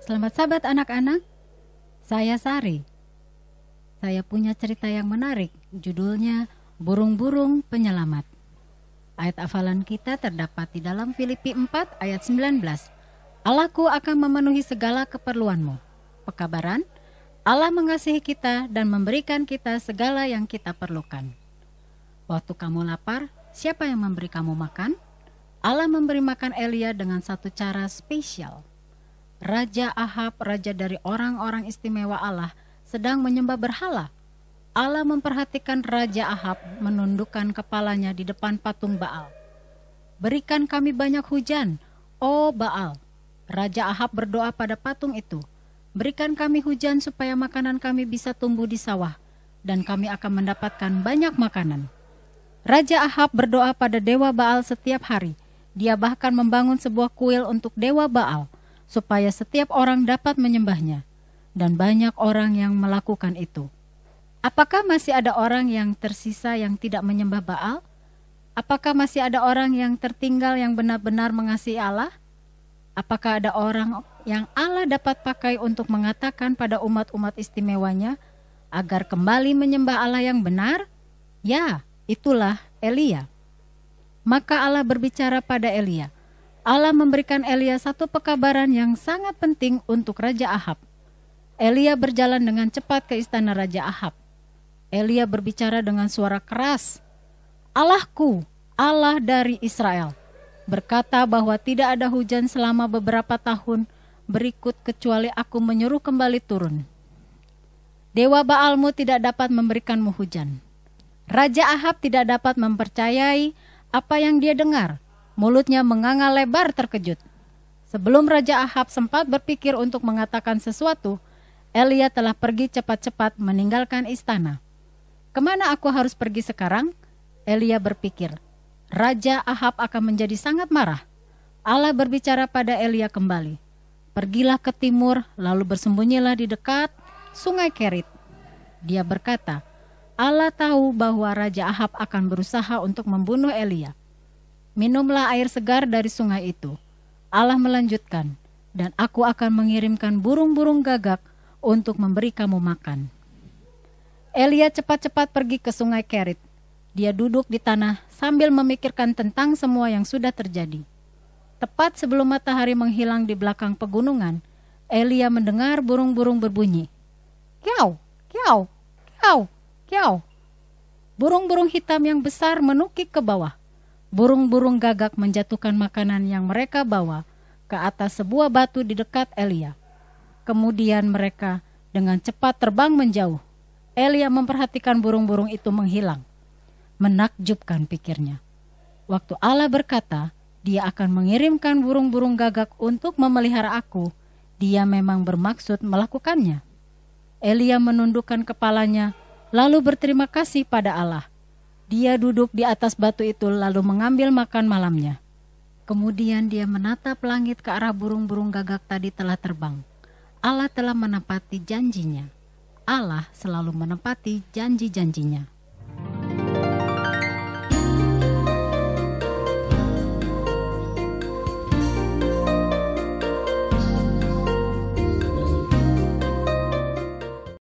Selamat sabat anak-anak, saya Sari. Saya punya cerita yang menarik, judulnya Burung-burung Penyelamat. Ayat hafalan kita terdapat di dalam Filipi 4 ayat 19. Allahku akan memenuhi segala keperluanmu. Pekabaran, Allah mengasihi kita dan memberikan kita segala yang kita perlukan. Waktu kamu lapar, siapa yang memberi kamu makan? Allah memberi makan Elia dengan satu cara spesial. Raja Ahab, raja dari orang-orang istimewa Allah, sedang menyembah berhala. Allah memperhatikan Raja Ahab menundukkan kepalanya di depan patung Baal. Berikan kami banyak hujan, oh Baal. Raja Ahab berdoa pada patung itu. Berikan kami hujan supaya makanan kami bisa tumbuh di sawah, dan kami akan mendapatkan banyak makanan. Raja Ahab berdoa pada dewa Baal setiap hari. Dia bahkan membangun sebuah kuil untuk dewa Baal, supaya setiap orang dapat menyembahnya, dan banyak orang yang melakukan itu. Apakah masih ada orang yang tersisa yang tidak menyembah Baal? Apakah masih ada orang yang tertinggal yang benar-benar mengasihi Allah? Apakah ada orang yang Allah dapat pakai untuk mengatakan pada umat-umat istimewanya agar kembali menyembah Allah yang benar? Ya, itulah Elia. Maka Allah berbicara pada Elia. Allah memberikan Elia satu pekabaran yang sangat penting untuk Raja Ahab. Elia berjalan dengan cepat ke istana Raja Ahab. Elia berbicara dengan suara keras. Allahku, Allah dari Israel, berkata bahwa tidak ada hujan selama beberapa tahun berikut kecuali aku menyuruh kembali turun. Dewa Baalmu tidak dapat memberikanmu hujan. Raja Ahab tidak dapat mempercayai apa yang dia dengar. Mulutnya menganga lebar terkejut. Sebelum Raja Ahab sempat berpikir untuk mengatakan sesuatu, Elia telah pergi cepat-cepat meninggalkan istana. Kemana aku harus pergi sekarang? Elia berpikir. Raja Ahab akan menjadi sangat marah. Allah berbicara pada Elia kembali. Pergilah ke timur, lalu bersembunyilah di dekat sungai Kerit. Dia berkata, Allah tahu bahwa Raja Ahab akan berusaha untuk membunuh Elia. Minumlah air segar dari sungai itu. Allah melanjutkan, dan aku akan mengirimkan burung-burung gagak untuk memberi kamu makan. Elia cepat-cepat pergi ke sungai Kerit. Dia duduk di tanah sambil memikirkan tentang semua yang sudah terjadi. Tepat sebelum matahari menghilang di belakang pegunungan, Elia mendengar burung-burung berbunyi. Kiau, kiau, kiau, kiau. Burung-burung hitam yang besar menukik ke bawah. Burung-burung gagak menjatuhkan makanan yang mereka bawa ke atas sebuah batu di dekat Elia. Kemudian mereka dengan cepat terbang menjauh. Elia memperhatikan burung-burung itu menghilang. Menakjubkan pikirnya. Waktu Allah berkata, Dia akan mengirimkan burung-burung gagak untuk memelihara aku, Dia memang bermaksud melakukannya. Elia menundukkan kepalanya, lalu berterima kasih pada Allah. Dia duduk di atas batu itu lalu mengambil makan malamnya. Kemudian dia menatap langit ke arah burung-burung gagak tadi telah terbang. Allah telah menepati janjinya. Allah selalu menepati janji-janjinya.